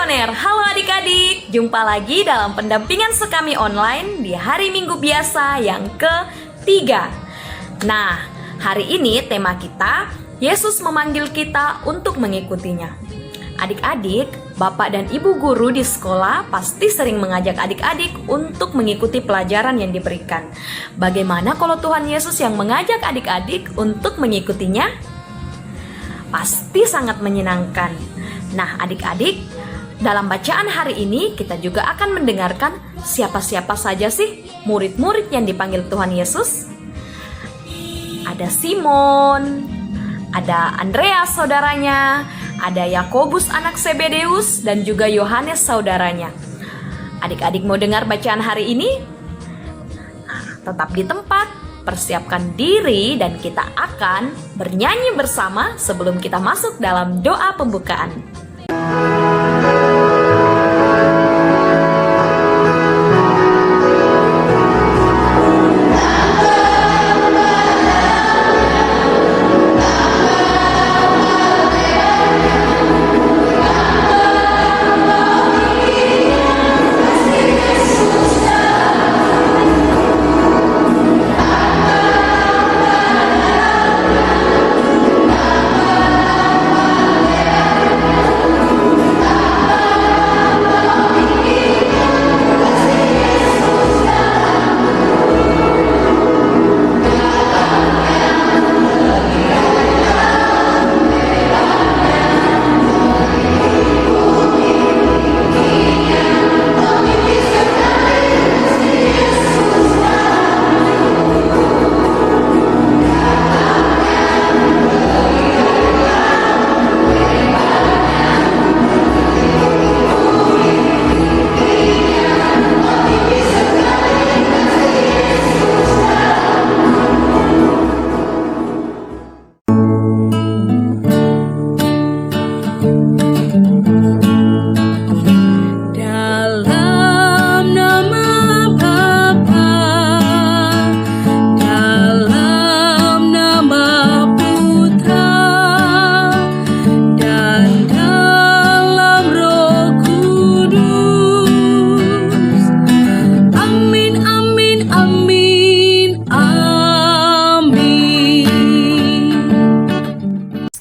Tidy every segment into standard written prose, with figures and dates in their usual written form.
Pioneer, halo adik-adik. Jumpa lagi dalam pendampingan sekami online di hari Minggu biasa yang ketiga. Nah, hari ini tema kita, Yesus memanggil kita untuk mengikutinya. Adik-adik, Bapak dan Ibu guru di sekolah pasti sering mengajak adik-adik untuk mengikuti pelajaran yang diberikan. Bagaimana kalau Tuhan Yesus yang mengajak adik-adik untuk mengikutinya? Pasti sangat menyenangkan. Nah, adik-adik, dalam bacaan hari ini kita juga akan mendengarkan siapa-siapa saja sih murid-murid yang dipanggil Tuhan Yesus. Ada Simon, ada Andreas saudaranya, ada Yakobus anak Zebedeus, dan juga Yohanes saudaranya. Adik-adik mau dengar bacaan hari ini? Tetap di tempat, persiapkan diri, dan kita akan bernyanyi bersama sebelum kita masuk dalam doa pembukaan.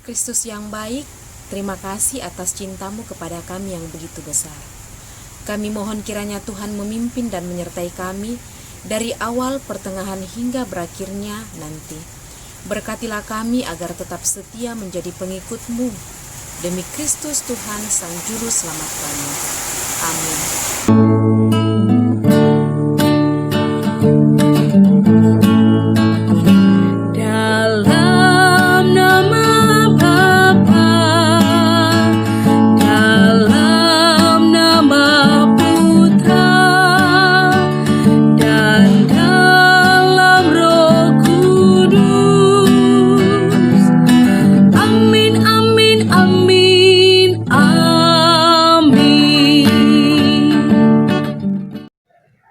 Kristus yang baik, terima kasih atas cintamu kepada kami yang begitu besar. Kami mohon kiranya Tuhan memimpin dan menyertai kami dari awal, pertengahan hingga berakhirnya nanti. Berkatilah kami agar tetap setia menjadi pengikut-Mu. Demi Kristus Tuhan Sang Juru Selamat kami. Amin.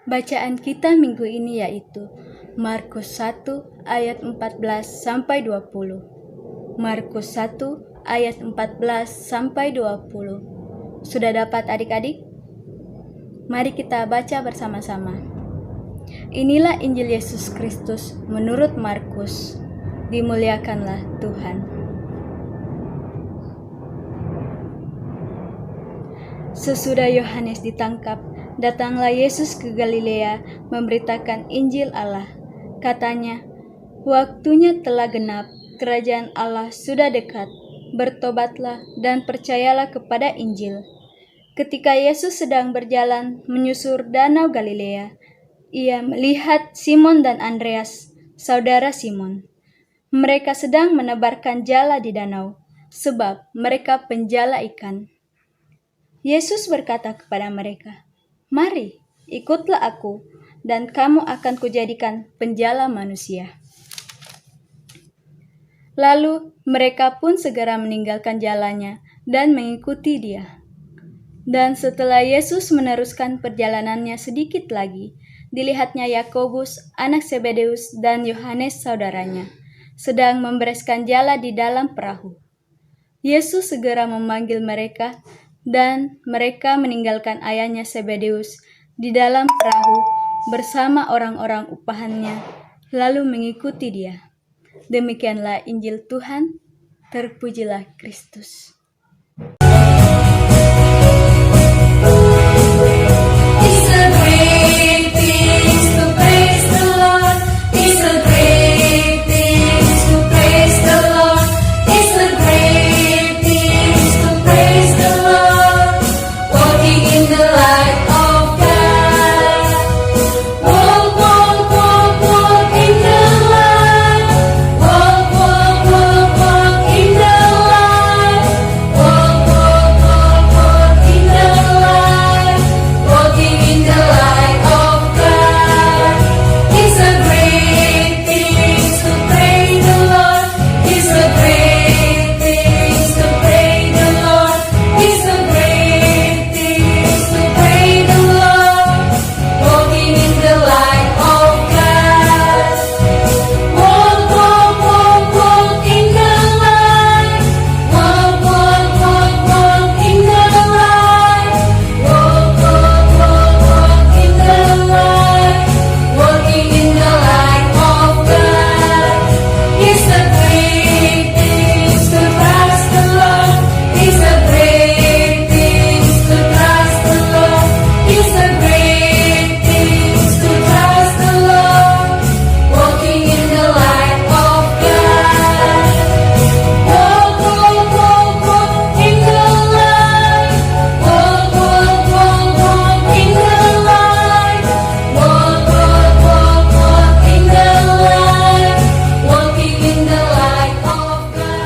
Bacaan kita minggu ini yaitu Markus 1 ayat 14 sampai 20. Markus 1 ayat 14 sampai 20. Sudah dapat adik-adik? Mari kita baca bersama-sama. Inilah Injil Yesus Kristus menurut Markus. Dimuliakanlah Tuhan. Sesudah Yohanes ditangkap, datanglah Yesus ke Galilea memberitakan Injil Allah. Katanya, waktunya telah genap, kerajaan Allah sudah dekat. Bertobatlah dan percayalah kepada Injil. Ketika Yesus sedang berjalan menyusur danau Galilea, ia melihat Simon dan Andreas, saudara Simon. Mereka sedang menebarkan jala di danau, sebab mereka penjala ikan. Yesus berkata kepada mereka, "Mari, ikutlah aku, dan kamu akan kujadikan penjala manusia." Lalu mereka pun segera meninggalkan jalannya dan mengikuti dia. Dan setelah Yesus meneruskan perjalanannya sedikit lagi, dilihatnya Yakobus, anak Zebedeus, dan Yohanes saudaranya, sedang membereskan jala di dalam perahu. Yesus segera memanggil mereka, Dan mereka meninggalkan ayahnya Zebedeus di dalam perahu bersama orang-orang upahannya, lalu mengikuti dia. Demikianlah Injil Tuhan, terpujilah Kristus. It's a great thing to praise the Lord. It's a great thing to praise the Lord. It's a great thing to praise the Lord. Walking in the light of God. Walk, walk, walk, walk in the light. Walk, walk, walk, walk in the light. Walk, walk, walk, walk in the light. Walking in the light of God. It's a great thing to praise the Lord. It's a great thing to praise the Lord. It's a great thing to praise the Lord. Walking in the light of God. Walk, walk, walk, walk in the light. Walk, walk, walk, walk in the light. Walk, walk, walk, walk in the light. Walking in the light of God. It's a great thing to trust the Lord. It's a great thing to trust the Lord. It's a great thing to trust the Lord. Walking in the light of God. Walk, walk, walk, walk in the light. Walk, walk, walk, walk in the light. Walk, walk, walk, walk in the light. Walking in the light of God.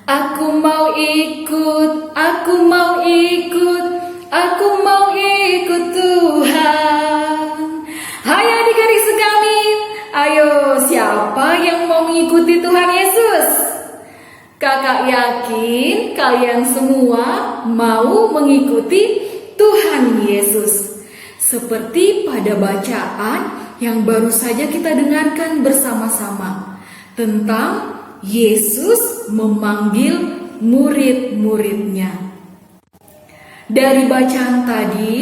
Aku mau ikut, aku mau ikut, aku mau ikut Tuhan. Hai adik-adik sekami, ayo siapa yang mau mengikuti Tuhan Yesus? Kakak yakin kalian semua mau mengikuti Tuhan Yesus. Seperti pada bacaan yang baru saja kita dengarkan bersama-sama tentang Yesus memanggil murid-muridnya. Dari bacaan tadi,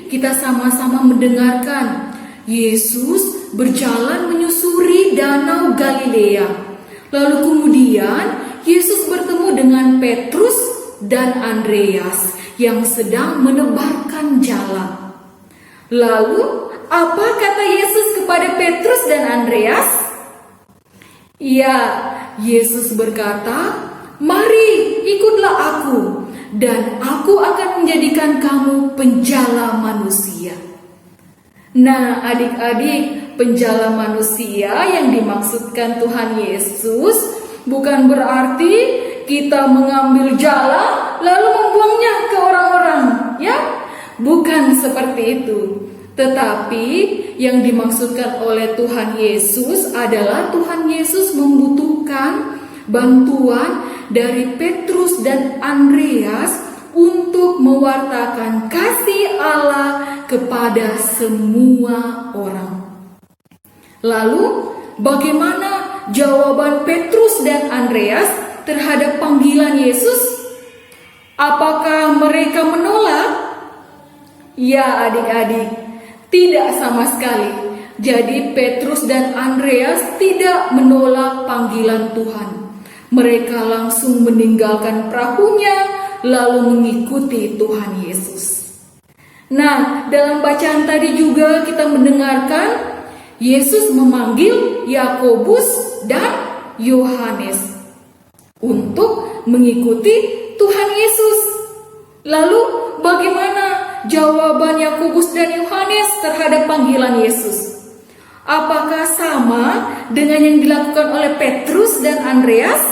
kita sama-sama mendengarkan Yesus berjalan menyusuri Danau Galilea. Lalu kemudian Yesus bertemu dengan Petrus dan Andreas yang sedang menebarkan jala. Lalu, apa kata Yesus kepada Petrus dan Andreas? Ya, Yesus berkata, "Mari, ikutlah aku, dan aku akan menjadikan kamu penjala manusia." Nah, adik-adik, penjala manusia yang dimaksudkan Tuhan Yesus bukan berarti kita mengambil jala lalu membuangnya ke orang-orang, ya? Bukan seperti itu. Tetapi yang dimaksudkan oleh Tuhan Yesus adalah Tuhan Yesus membutuhkan bantuan dari Petrus dan Andreas untuk mewartakan kasih Allah kepada semua orang. Lalu, bagaimana jawaban Petrus dan Andreas terhadap panggilan Yesus? Apakah mereka menolak? Ya, adik-adik, tidak sama sekali. Jadi Petrus dan Andreas tidak menolak panggilan Tuhan. Mereka langsung meninggalkan perahunya lalu mengikuti Tuhan Yesus. Nah, dalam bacaan tadi juga kita mendengarkan Yesus memanggil Yakobus dan Yohanes untuk mengikuti Tuhan Yesus. Lalu bagaimana jawaban Yakobus dan Yohanes terhadap panggilan Yesus? Apakah sama dengan yang dilakukan oleh Petrus dan Andreas?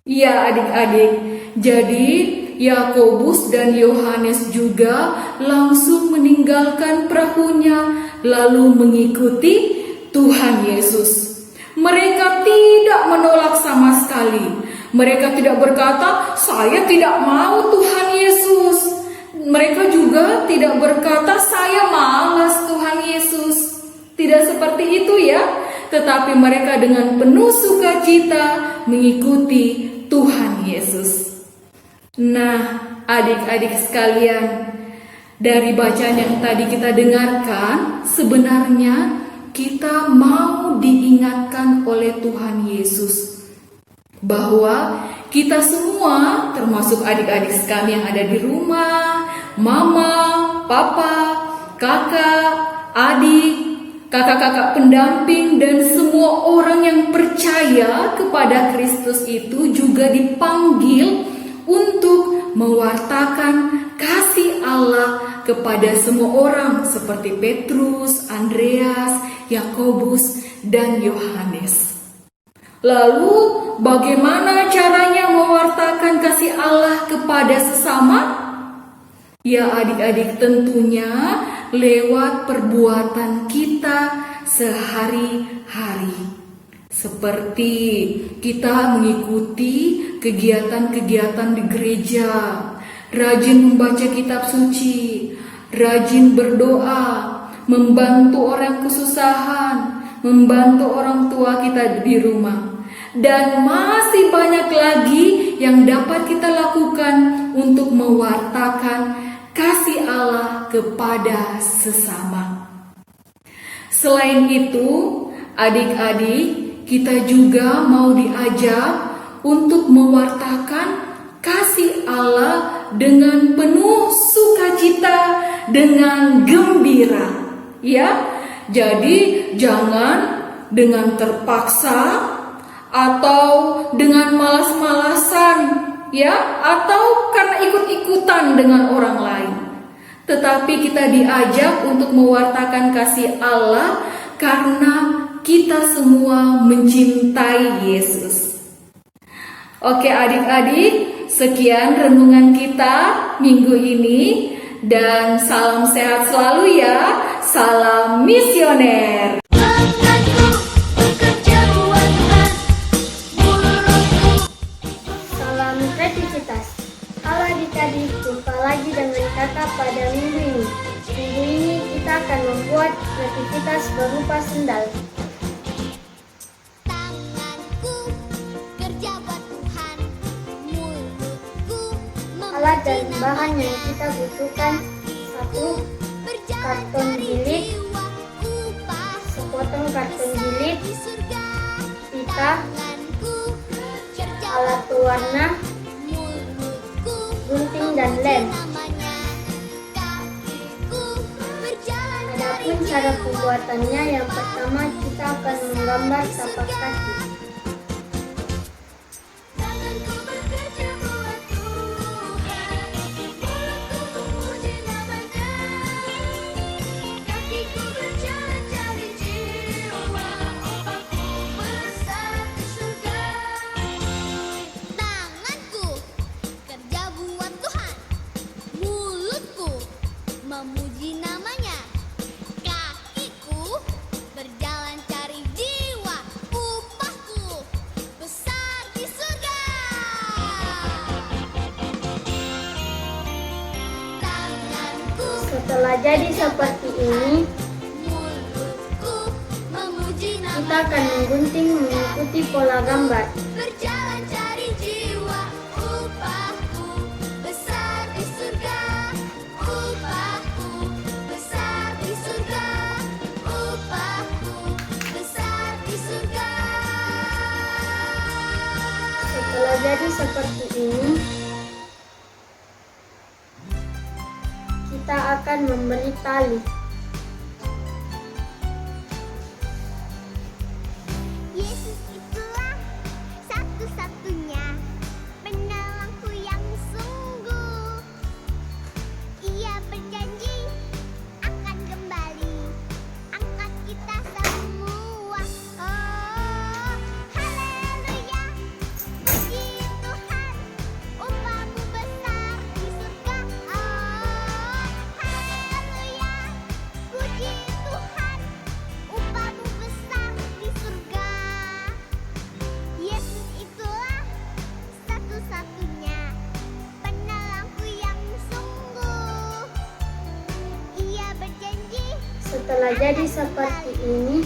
Ya, adik-adik, jadi Yakobus dan Yohanes juga langsung meninggalkan perahunya lalu mengikuti Tuhan Yesus. Mereka tidak menolak sama sekali. Mereka tidak berkata, "Saya tidak mau Tuhan Yesus." Mereka juga tidak berkata, "Saya malas Tuhan Yesus." Tidak seperti itu ya. Tetapi mereka dengan penuh sukacita mengikuti Tuhan Yesus. Nah, adik-adik sekalian, dari bacaan yang tadi kita dengarkan, sebenarnya kita mau diingatkan oleh Tuhan Yesus bahwa kita semua, termasuk adik-adik kami yang ada di rumah, mama, papa, kakak, adik, kakak-kakak pendamping, dan semua orang yang percaya kepada Kristus itu juga dipanggil untuk mewartakan kasih Allah kepada semua orang seperti Petrus, Andreas, Yakobus, dan Yohanes. Lalu bagaimana caranya mewartakan kasih Allah kepada sesama? Ya adik-adik, tentunya lewat perbuatan kita sehari-hari. Seperti kita mengikuti kegiatan-kegiatan di gereja, rajin membaca kitab suci, rajin berdoa, membantu orang kesusahan, membantu orang tua kita di rumah. Dan masih banyak lagi yang dapat kita lakukan untuk mewartakan kasih Allah kepada sesama. Selain itu, adik-adik, kita juga mau diajak untuk mewartakan kasih Allah dengan penuh sukacita, dengan gembira. Ya, jadi jangan dengan terpaksa atau dengan malas-malasan, ya, atau karena ikut-ikutan dengan orang lain. Tetapi kita diajak untuk mewartakan kasih Allah karena kita semua mencintai Yesus. Oke adik-adik, sekian renungan kita minggu ini, dan salam sehat selalu ya. Salam misioner. Salam kreativitas. Halo adik-adik, jumpa lagi dengan kakak pada minggu ini. Minggu ini kita akan membuat kreativitas berupa sendal. Alat dan bahan yang kita butuhkan: 1. Karton jilid, sepotong karton jilid, pita, alat pewarna, gunting dan lem. Adapun cara pembuatannya, yang pertama kita akan menggambar tapak kaki. Memuji namanya, kakiku berjalan cari jiwa, upahku besar di surga. Tanganku Setelah jadi seperti ini, mulutku memuji kita namanya, akan menggunting mengikuti pola gambar. berjalan cari jiwa, upahku besar di surga. Upahku besar di surga, upahku besar di surga. Setelah jadi seperti ini, kita akan membeli tali. Yesus itulah satu-satunya penolongku yang sungguh. Ia berjanji akan kembali angkat kita semua. Oh, haleluya, puji Tuhan, upahmu besar di surga. Oh, haleluya, puji Tuhan, upahmu besar di surga. Yesus itulah satu-satunya penolongku yang sungguh. Ia berjanji Setelah jadi seperti ini,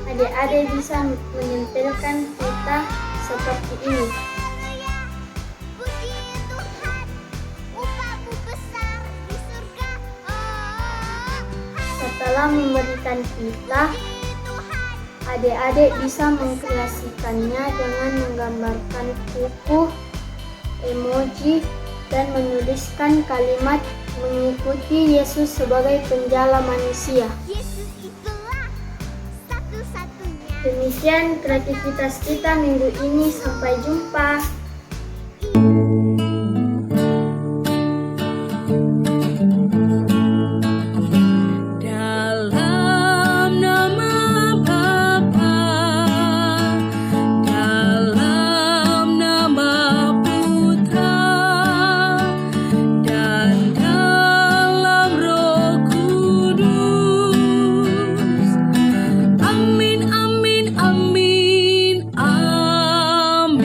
adik-adik bisa menyentilkan pita seperti ini. haleluya, puji Tuhan, telah memberikan kita, adik-adik bisa mengkreasikannya dengan menggambarkan kuku, emoji, dan menuliskan kalimat mengikuti Yesus sebagai penjala manusia. Yesus itulah satu-satunya. Demikian kreativitas kita minggu ini. Sampai jumpa. Dalam nama Bapa, dalam nama Putra, dan dalam Roh Kudus. Amin, amin, amin, amin.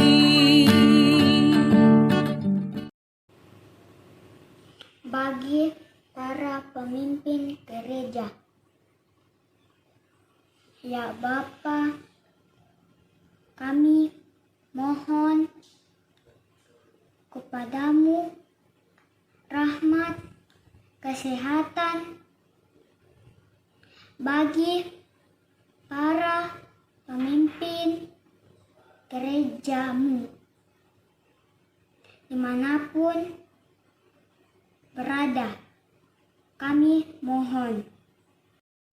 Bagi para pemimpin gereja, ya Bapa, kami mohon kepadamu rahmat, kesehatan bagi para pemimpin gerejamu dimanapun berada. Kami mohon.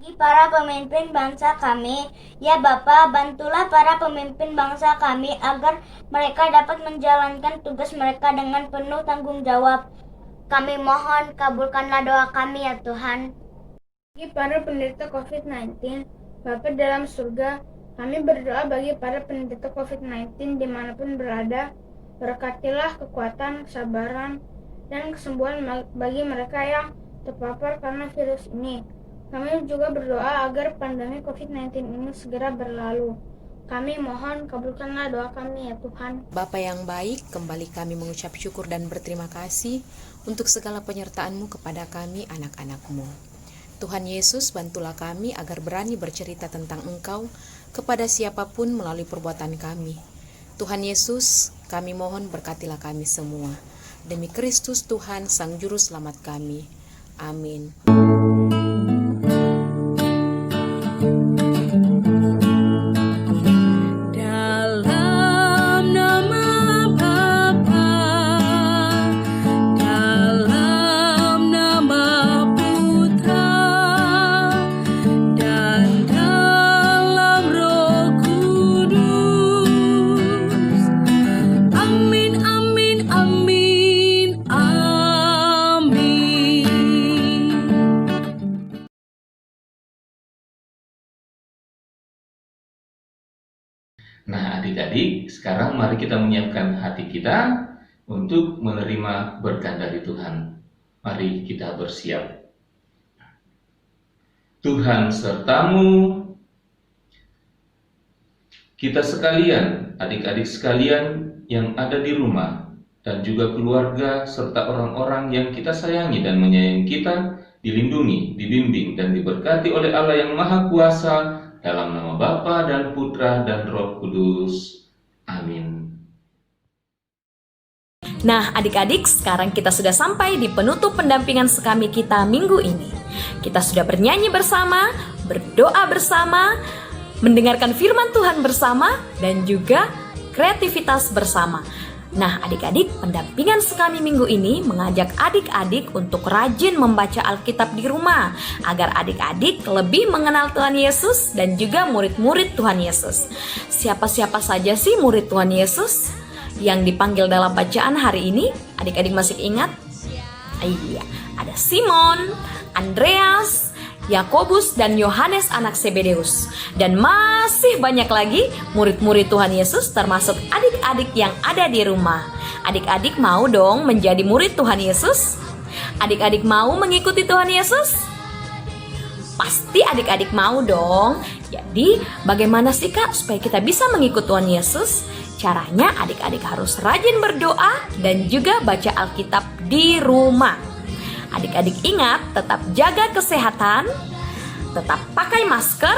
Bagi para pemimpin bangsa kami, ya Bapa, bantulah para pemimpin bangsa kami agar mereka dapat menjalankan tugas mereka dengan penuh tanggung jawab. Kami mohon, kabulkanlah doa kami ya Tuhan. Bagi para penderita COVID-19, Bapa dalam surga, kami berdoa bagi para penderita COVID-19 dimanapun berada, berkatilah kekuatan, kesabaran, dan kesembuhan bagi mereka yang terpapar karena virus ini. Kami juga berdoa agar pandemi COVID-19 ini segera berlalu. Kami mohon kabulkanlah doa kami ya Tuhan. Bapa yang baik, kembali kami mengucap syukur dan berterima kasih untuk segala penyertaan-Mu kepada kami anak-anak-Mu. Tuhan Yesus, bantulah kami agar berani bercerita tentang Engkau kepada siapapun melalui perbuatan kami. Tuhan Yesus, kami mohon berkatilah kami semua. Demi Kristus Tuhan, Sang Juru Selamat kami. Amin. Dalam nama Bapa, dalam nama Putra, dan dalam Roh Kudus. Amin, amin, amin, amin. Nah, adik-adik, sekarang mari kita menyiapkan hati kita untuk menerima berkat dari Tuhan. Mari kita bersiap. Tuhan sertamu, kita sekalian, adik-adik sekalian yang ada di rumah, dan juga keluarga serta orang-orang yang kita sayangi dan menyayangi kita, dilindungi, dibimbing, dan diberkati oleh Allah yang Maha Kuasa, dalam nama Bapa dan Putra dan Roh Kudus. Amin. Nah, adik-adik, sekarang kita sudah sampai di penutup pendampingan sekami kita minggu ini. Kita sudah bernyanyi bersama, berdoa bersama, mendengarkan firman Tuhan bersama, dan juga kreativitas bersama. Nah, adik-adik, pendampingan sekami minggu ini mengajak adik-adik untuk rajin membaca Alkitab di rumah, agar adik-adik lebih mengenal Tuhan Yesus dan juga murid-murid Tuhan Yesus. Siapa-siapa saja sih murid Tuhan Yesus yang dipanggil dalam bacaan hari ini? Adik-adik masih ingat? Iya, ada Simon, Andreas, Yakobus, dan Yohanes anak Zebedeus. Dan masih banyak lagi murid-murid Tuhan Yesus, termasuk adik-adik yang ada di rumah. Adik-adik mau dong menjadi murid Tuhan Yesus? Adik-adik mau mengikuti Tuhan Yesus? Pasti adik-adik mau dong. Jadi bagaimana sih Kak supaya kita bisa mengikuti Tuhan Yesus? Caranya adik-adik harus rajin berdoa dan juga baca Alkitab di rumah. Adik-adik ingat, tetap jaga kesehatan, tetap pakai masker,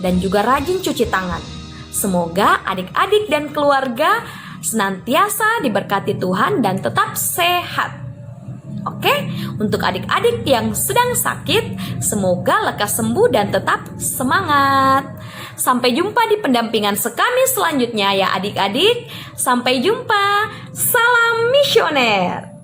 dan juga rajin cuci tangan. Semoga adik-adik dan keluarga senantiasa diberkati Tuhan dan tetap sehat. Oke, untuk adik-adik yang sedang sakit, semoga lekas sembuh dan tetap semangat. Sampai jumpa di pendampingan sekami selanjutnya ya adik-adik. Sampai jumpa. Salam misioner.